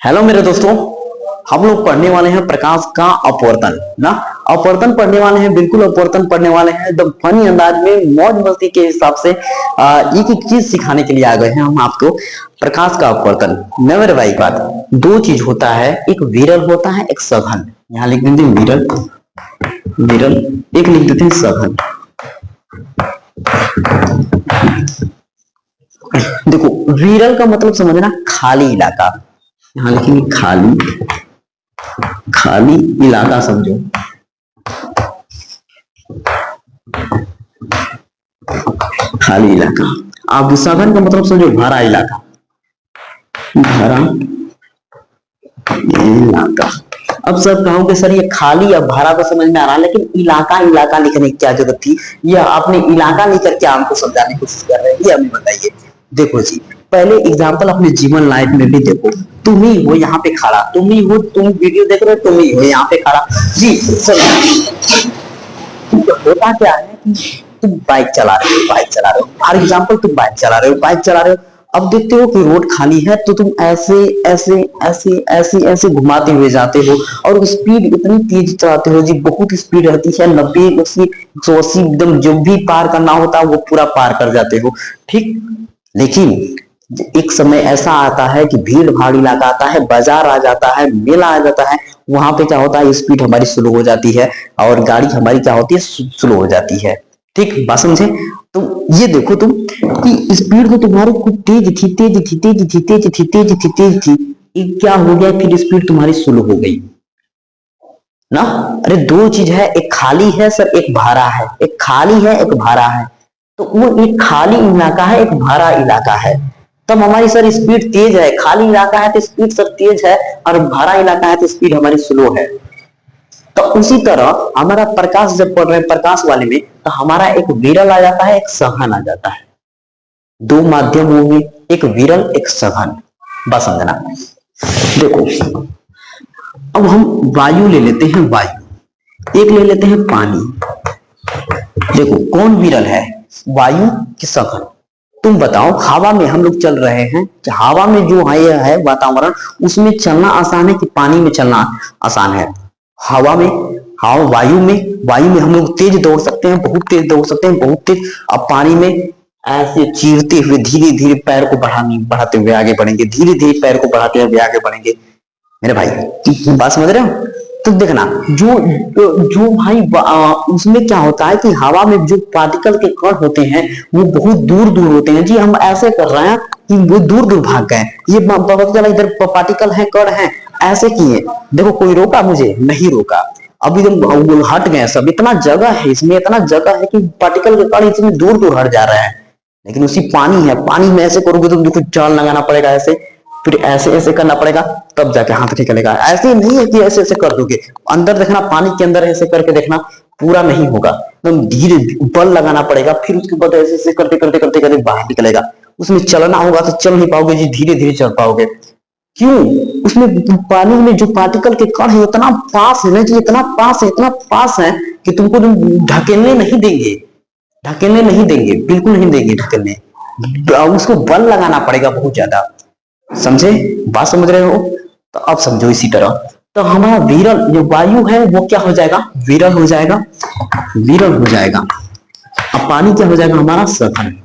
Hello मेरे दोस्तों, हम लोग पढ़ने वाले हैं प्रकाश का अपवर्तन ना। अपवर्तन पढ़ने वाले हैं, बिल्कुल अपवर्तन पढ़ने वाले हैं एकदम फनी अंदाज में, मौज मस्ती के हिसाब से एक एक चीज सिखाने के लिए आ गए हैं हम आपको। प्रकाश का अपवर्तन न मेरे भाई, बात दो चीज होता है, एक विरल होता है एक सघन। यहाँ लिख देते हैं विरल, विरल, एक लिख देते हैं सघन। देखो विरल का मतलब समझना खाली इलाका, यहाँ लिखेंगे खाली, खाली इलाका समझो। खाली इलाका। आप सघन का मतलब समझो भरा इलाका, भरा इलाका। अब सर कहोगे सर ये खाली या भरा तो समझ में आ रहा है, लेकिन इलाका इलाका लिखने की क्या जरूरत थी? यह आपने इलाका लेकर क्या हमको समझाने की कोशिश कर रहे हैं, ये हमें बताइए। देखो जी, पहले एग्जाम्पल अपने जीवन लाइफ में भी देखो। तुम ही हो यहाँ पे खड़ा, तुम ही हो, तुम वीडियो देख रहे हो, तुम ही हो यहाँ पे खड़ा जी। सर होता क्या है कि तुम बाइक चला रहे हो, बाइक चला रहे हो, फॉर एग्जाम्पल तुम बाइक चला रहे हो, बाइक चला रहे हो। अब देखते हो कि रोड खाली है तो तुम ऐसे ऐसे ऐसे ऐसे ऐसे घुमाते हुए जाते हो और स्पीड इतनी तेज चलाते हो जी, बहुत स्पीड रहती है 90 80 180 एकदम, जो भी पार करना होता है वो पूरा पार कर जाते हो, ठीक। लेकिन एक समय ऐसा आता है कि भीड़ भाड़ इलाका आता है, बाजार आ जाता है, मेला आ जाता है, वहां पे क्या होता है स्पीड हमारी स्लो हो जाती है और गाड़ी हमारी क्या होती है स्लो हो जाती है, ठीक बात समझे। तो ये देखो तुम कि स्पीड तो तुम्हारी कुछ तेज थी, तेज थी, तेज थी, तेज थी, तेज थी, तेज थी, क्या हो गया फिर स्पीड तुम्हारी स्लो हो गई ना। अरे दो चीज है, एक खाली है सर, एक भरा है, एक खाली है एक भरा है। तो वो एक खाली इलाका है एक भरा इलाका है, तब हमारी सर स्पीड तेज है। खाली इलाका है तो स्पीड सर तेज है और भरा इलाका है तो स्पीड हमारी स्लो है। तो उसी तरह हमारा प्रकाश जब पढ़ रहे हैं प्रकाश वाले में, तो हमारा एक विरल आ जाता है एक सघन आ जाता है। दो माध्यम होंगे, एक विरल एक सघन, बस समझना। देखो अब हम वायु ले लेते हैं, वायु एक ले लेते हैं पानी। देखो कौन विरल है, वायु की सघन? तुम बताओ, हवा में हम लोग चल रहे हैं, हवा में जो है वातावरण, उसमें चलना आसान है कि पानी में चलना आसान है? हवा में, हाँ वायु में हम लोग तेज दौड़ सकते हैं, बहुत तेज दौड़ सकते हैं, बहुत तेज। अब पानी में ऐसे चीरते हुए धीरे धीरे पैर को बढ़ाते हुए आगे बढ़ेंगे, धीरे धीरे पैर को बढ़ाते हुए आगे बढ़ेंगे। मेरे भाई बात समझ रहे हो? तो देखना जो जो भाई उसमें क्या होता है कि हवा में जो पार्टिकल के कण होते हैं वो बहुत दूर दूर होते हैं जी। हम ऐसे कर रहे हैं कि वो दूर दूर भाग गए, ये पता चला इधर पार्टिकल है कण है, ऐसे किए। देखो कोई रोका मुझे? नहीं रोका। अब एकदम हट गए सब, इतना जगह है इसमें, इतना जगह है कि पार्टिकल के कण इसमें दूर दूर हट जा रहे हैं। लेकिन उसी पानी है, पानी में ऐसे करोगे तो देखो जाल लगाना पड़ेगा ऐसे, फिर ऐसे ऐसे करना पड़ेगा, तब जाके हाथ निकलेगा। ऐसे नहीं है कि ऐसे ऐसे कर दोगे, अंदर देखना, पानी के अंदर ऐसे करके देखना, पूरा नहीं होगा, एकदम धीरे बल लगाना पड़ेगा, फिर उसके बाद ऐसे ऐसे करते करते करते करते बाहर निकलेगा। उसमें चलना होगा तो चल नहीं पाओगे जी, धीरे धीरे चल पाओगे। क्यों? उसमें पानी में जो पार्टिकल के कण है इतना पास है ना जी, इतना पास है, इतना पास है कि तुमको ढकेलने नहीं देंगे, ढकेलने नहीं देंगे, बिल्कुल नहीं देंगे ढकेलने। उसको बल लगाना पड़ेगा बहुत ज्यादा, समझे? बात समझ रहे हो? तो अब समझो इसी तरह, तो हमारा विरल जो वायु है वो क्या हो जाएगा, विरल हो जाएगा, विरल हो जाएगा। अब पानी क्या हो जाएगा हमारा, सघन।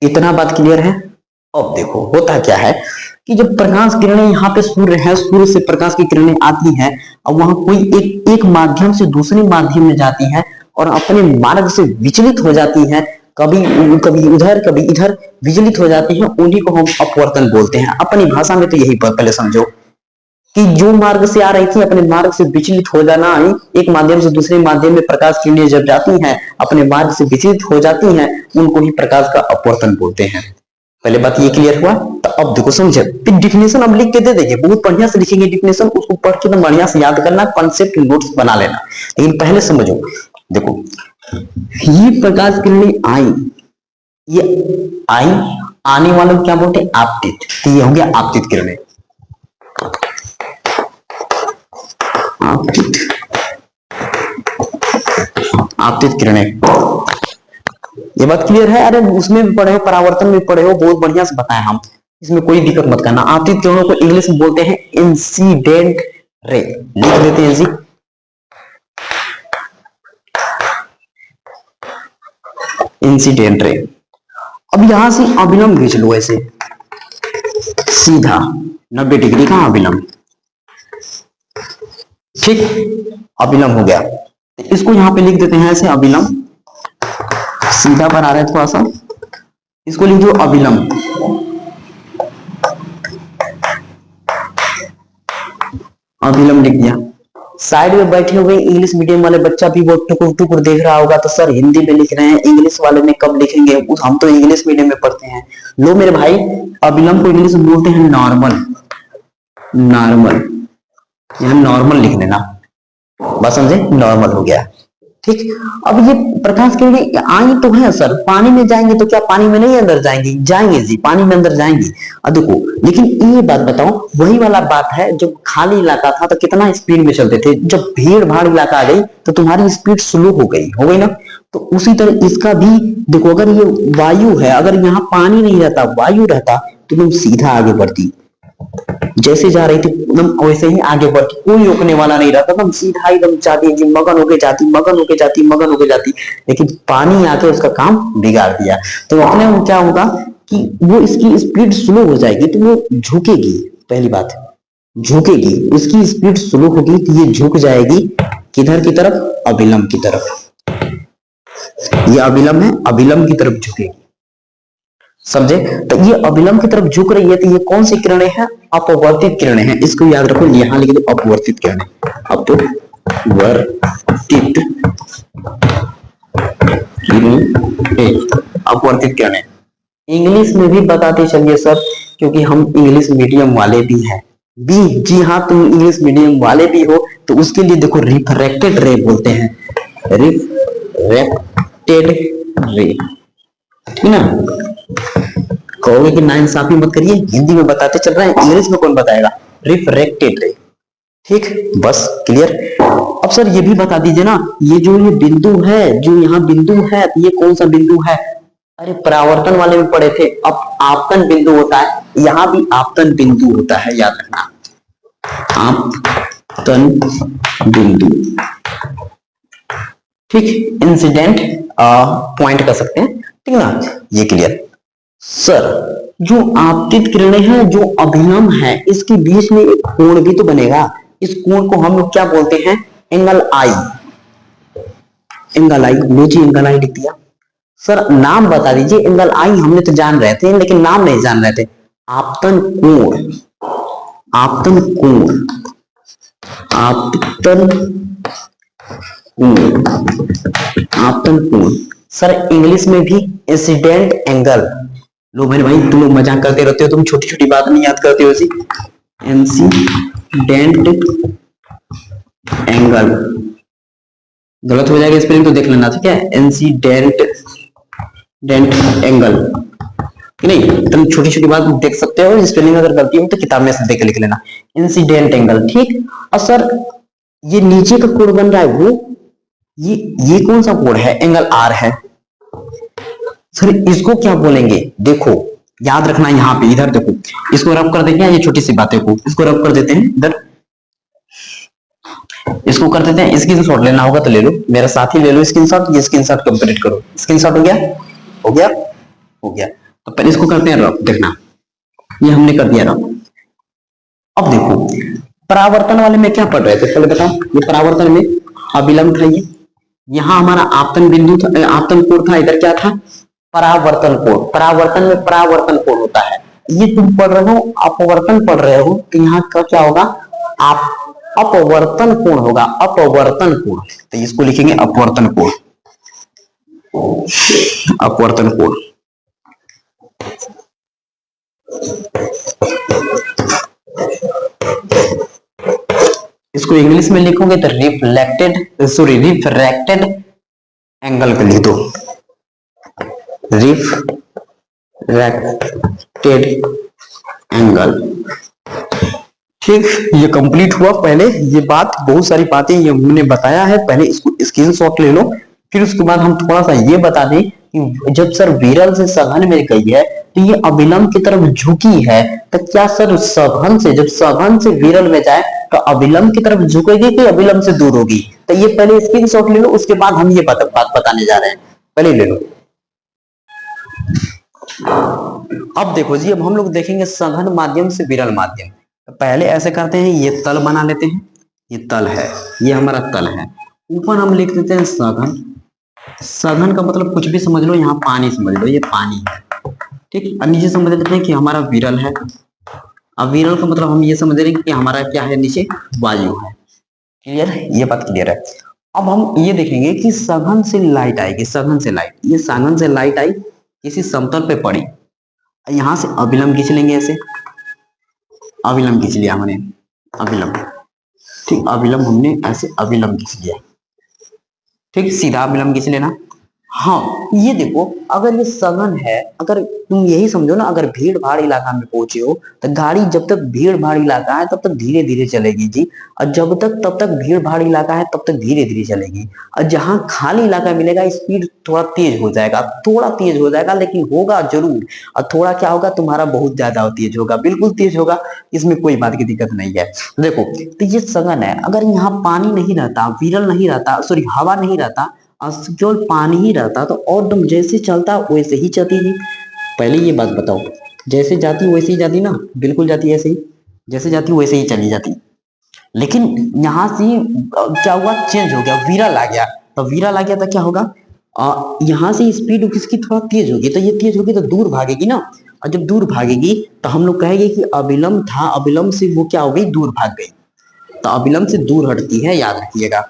इतना बात क्लियर है? अब देखो होता क्या है कि जब प्रकाश किरणें यहाँ पे सूर्य है, सूर्य से प्रकाश की किरणें आती हैं, अब वहां कोई एक माध्यम से दूसरे माध्यम में जाती है और अपने मार्ग से विचलित हो जाती है, कभी कभी उधर कभी इधर विचलित हो जाती है, उन्हीं को हम अपवर्तन बोलते हैं। अपनी भाषा में तो यही पहले समझो कि जो मार्ग से आ रही थी अपने मार्ग से विचलित हो जाना, एक माध्यम से दूसरे माध्यम में प्रकाश किरणें जब जाती हैं अपने मार्ग से विचलित हो जाती हैं, उनको ही प्रकाश का अपवर्तन बोलते हैं। पहले बात ये क्लियर हुआ? तो अब देखो समझे, फिर डिफिनेशन हम लिख के दे देंगे, बहुत बढ़िया से लिखेंगे डिफिनेशन, उसको पढ़ के तो बढ़िया से याद करना, कॉन्सेप्ट नोट्स बना लेना। लेकिन पहले समझो, देखो ये प्रकाश किरणें आई, ये आई, आने वाले को क्या बोलते हैं, आपतित। तो ये हो गया आपतित किरणें, आपतित, आपतित किरणें। ये बात क्लियर है? अरे उसमें भी पढ़े हो, परावर्तन में पढ़े हो, बहुत बढ़िया से बताए हम। इसमें कोई दिक्कत मत करना। आपतित किरणों को इंग्लिश में बोलते हैं इंसिडेंट रे, लिख देते हैं जी। Incident ray. अब यहां से अभिलंब खींच लो ऐसे सीधा 90 डिग्री का अभिलंब, ठीक, अभिलंब हो गया। तो इसको यहां पे लिख देते हैं ऐसे अभिलंब, सीधा पर आ रहा है थोड़ा सा, इसको लिख दो अभिलंब। अभिलंब लिख दिया। साइड में बैठे हुए इंग्लिश मीडियम वाले बच्चा भी वो टुकुर टुकुर देख रहा होगा, तो सर हिंदी में लिख रहे हैं, इंग्लिश वाले में कब लिखेंगे, हम तो इंग्लिश मीडियम में पढ़ते हैं। लो मेरे भाई, अभिलंब को इंग्लिश में बोलते हैं नॉर्मल, नॉर्मल, यहां नॉर्मल लिख लेना, बस समझे, नॉर्मल हो गया, ठीक। अब ये प्रकाश किरणें आई तो है सर, पानी में जाएंगे तो क्या पानी में नहीं अंदर जाएंगी? जाएंगे जी, पानी में अंदर जाएंगी। अब देखो, लेकिन ये बात बताओ, वही वाला बात है, जब खाली इलाका था तो कितना स्पीड में चलते थे, जब भीड़ भाड़ इलाका आ गई तो तुम्हारी स्पीड स्लो हो गई ना। तो उसी तरह इसका भी देखो, अगर ये वायु है, अगर यहाँ पानी नहीं रहता, वायु रहता, तो तुम सीधा आगे बढ़ती, जैसे जा रही थी एकदम वैसे ही आगे बढ़ती, कोई रोकने वाला नहीं रहता, एकदम सीधा एकदम जाती, मगन होके जाती, मगन होके जाती, मगन होके जाती। लेकिन पानी आके उसका काम बिगाड़ दिया, तो अपने में क्या होगा कि वो इसकी स्पीड स्लो हो जाएगी, तो वो झुकेगी, पहली बात झुकेगी, उसकी स्पीड स्लो होगी तो ये झुक जाएगी किधर की तरफ? अभिलंब की तरफ। ये अभिलंब है, अभिलंब की तरफ झुकेगी, समझे। तो ये अभिलंब की तरफ झुक रही है, तो ये कौन सी किरणें हैं? अपवर्तित किरणें हैं, इसको याद रखो, यहां लिख दो अपवर्तित किरणें, अपवर्तित किरणें, अपवर्तित किरणें। इंग्लिश में भी बताते चलिए सर, क्योंकि हम इंग्लिश मीडियम वाले भी हैं भी, जी हाँ, तुम इंग्लिश मीडियम वाले भी हो, तो उसके लिए देखो रिफ्रैक्टेड रे बोलते हैं, रिफ्रैक्टेड रे, ठीक ना। कहोगे कि नाइंसाफी मत करिए, हिंदी में बताते चल रहे हैं, इंग्लिश में कौन बताएगा? रिफ्रैक्टेड रे, ठीक, बस क्लियर। अब सर ये भी बता दीजिए ना, ये जो ये बिंदु है, जो यहाँ बिंदु है, ये कौन सा बिंदु है? अरे परावर्तन वाले में पढ़े थे, अब आपतन बिंदु होता है, यहाँ भी आपतन बिंदु होता है, याद रखना, आपतन बिंदु, ठीक, इंसिडेंट पॉइंट कर सकते हैं, ठीक ना, ये क्लियर। सर जो आपतित किरणें हैं, जो अभिलंब है, इसके बीच में एक कोण भी तो बनेगा, इस कोण को हम लोग क्या बोलते हैं? एंगल आई, एंगल आई, लो जी एंगल आई लिख दिया। सर नाम बता दीजिए, एंगल आई हमने तो जान रहे थे, लेकिन नाम नहीं जान रहे थे। आपतन कोण, आपतन कोण, आपतन कोण, आपतन कोण। सर इंग्लिश में भी इंसिडेंट एंगल, लो मेरे भाई, तुम लोग मजाक करते रहते हो, तुम छोटी छोटी बात नहीं याद करते हो जी। इंसिडेंट एंगल, गलत हो जाएगा स्पेलिंग तो देख लेना, ठीक है, इंसिडेंट एंगल, नहीं तुम छोटी छोटी बात देख सकते हो, स्पेलिंग अगर गलती हो तो किताब में से देख लिख लेना, इंसिडेंट एंगल, ठीक। और सर ये नीचे का कोण बन रहा है, वो ये कौन सा कोण है? एंगल आर है। सर इसको क्या बोलेंगे? देखो याद रखना, यहाँ पे इधर देखो, इसको रब कर देते हैं, ये छोटी सी बातें को इसको रब कर देते हैं, इधर इसको कर देते हैं, स्क्रीनशॉट लेना होगा तो ले लो, मेरा साथ ही ले लो स्क्रीनशॉट, ये स्क्रीनशॉट कंप्लीट करो, स्क्रीनशॉट हो गया, हो गया, हो गया। तो पहले इसको करते हैं रब, देखना ये हमने कर दिया रब। अब देखो परावर्तन वाले में क्या पढ़ रहे थे, पहले बताओ, ये परावर्तन में अभिलंब था, ये यहाँ हमारा आपतन बिंदु था, आपतन कोण था, इधर क्या था? परावर्तन कोण। परावर्तन में परावर्तन कोण होता है, ये तुम पढ़ रहे हो, अपवर्तन पढ़ रहे हो, तो यहाँ का क्या होगा? आप अपवर्तन कोण होगा, अपवर्तन कोण, तो इसको लिखेंगे अपवर्तन कोण, अपवर्तन कोण। इसको इंग्लिश में लिखोगे तो रिफ्लेक्टेड, सॉरी रिफ्रैक्टेड एंगल को लिख दो, रिफ्रैक्टेड एंगल, ठीक। ये कंप्लीट हुआ। पहले ये बात, बहुत सारी बातें ये हमने बताया है, पहले इसको स्क्रीनशॉट ले लो, फिर उसके बाद हम थोड़ा सा ये बता दें कि जब सर विरल से सघन में गई है तो ये अविलंब की तरफ झुकी है, तो क्या सर सघन से, जब सघन से विरल में जाए तो अविलंब की तरफ झुकेगी कि अविलंब से दूर होगी? तो ये पहले स्क्रीनशॉट ले लो, उसके बाद हम ये बात बताने जा रहे हैं, पहले ले लो। अब देखो जी, अब हम लोग देखेंगे सघन माध्यम से विरल माध्यम। पहले ऐसे करते हैं, ये तल बना लेते हैं, ये तल है, ये हमारा तल है, ऊपर हम लिख देते हैं सघन। सघन का मतलब कुछ भी समझ लो, यहाँ पानी समझ लो, ये पानी है, ठीक। अब नीचे समझ लेते हैं कि हमारा विरल है। अब विरल का मतलब हम ये समझ रहे हैं कि हमारा क्या है, नीचे वायु है। क्लियर है, ये बात क्लियर है। अब हम ये देखेंगे कि सघन से लाइट आएगी, सघन से लाइट, ये सघन से लाइट आई, किसी समतल पे पड़ी, यहां से अविलंब खींच लेंगे, ऐसे अविलंब खींच लिया हमने, अविलंब, ठीक, अविलंब हमने ऐसे अविलंब खींच लिया, ठीक, सीधा अविलंब खींच लेना। हाँ, ये देखो, अगर ये सघन है, अगर तुम यही समझो ना, अगर भीड़ भाड़ इलाका में पहुंचे हो तो गाड़ी जब तक भीड़ भाड़ इलाका है तब तक धीरे धीरे चलेगी जी, और जब तक तब तक भीड़ भाड़ इलाका है तब तक धीरे धीरे चलेगी। और जहां खाली इलाका मिलेगा स्पीड थोड़ा तेज हो जाएगा, थोड़ा तेज हो जाएगा, लेकिन होगा जरूर। और थोड़ा क्या होगा, तुम्हारा बहुत ज्यादा तेज होगा, बिल्कुल तेज होगा, इसमें कोई बात की दिक्कत नहीं है। देखो, तो ये सघन है, अगर यहाँ पानी नहीं रहता, विरल नहीं रहता, सॉरी हवा नहीं रहता, केवल पानी ही रहता तो और तुम जैसे चलता वैसे ही चलती थी। पहले ये बात बताओ, जैसे जाती वैसे ही जाती ना, बिल्कुल जाती ऐसे ही, जैसे जाती वैसे ही चली जाती। लेकिन यहाँ से क्या हुआ, चेंज हो गया, विरल आ गया, तो विरल आ गया तो क्या होगा, यहाँ से स्पीड किसकी थोड़ा तेज होगी, तो ये तेज होगी तो दूर भागेगी ना, और जब दूर भागेगी तो हम लोग कहेंगे कि अविलंब था, अविलंब से वो क्या हो गई, दूर भाग गई। तो अविलंब से दूर हटती है, याद रखिएगा,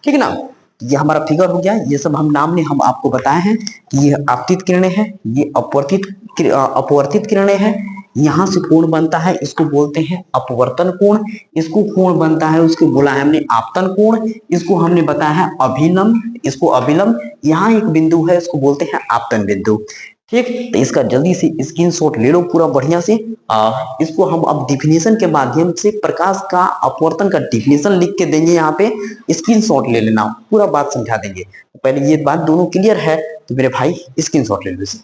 ठीक है ना। ये हमारा फिगर हो गया, ये सब हम नाम ने हम आपको बताए हैं कि ये आपतित किरणें हैं, ये अपवर्तित किरणें हैं। यहाँ से कोण बनता है, इसको बोलते हैं अपवर्तन कोण, इसको कोण बनता है, उसको बोला है हमने आपतन कोण, इसको हमने बताया है अभिलंब, इसको अभिलंब। यहाँ एक बिंदु है, इसको बोलते हैं आपतन बिंदु, ठीक। तो इसका जल्दी से स्क्रीनशॉट ले लो पूरा बढ़िया से। इसको हम अब डिफिनेशन के माध्यम से प्रकाश का अपवर्तन का डिफिनेशन लिख के देंगे, यहाँ पे स्क्रीनशॉट ले लेना, पूरा बात समझा देंगे। तो पहले ये बात दोनों क्लियर है तो मेरे भाई स्क्रीनशॉट ले लो इसे।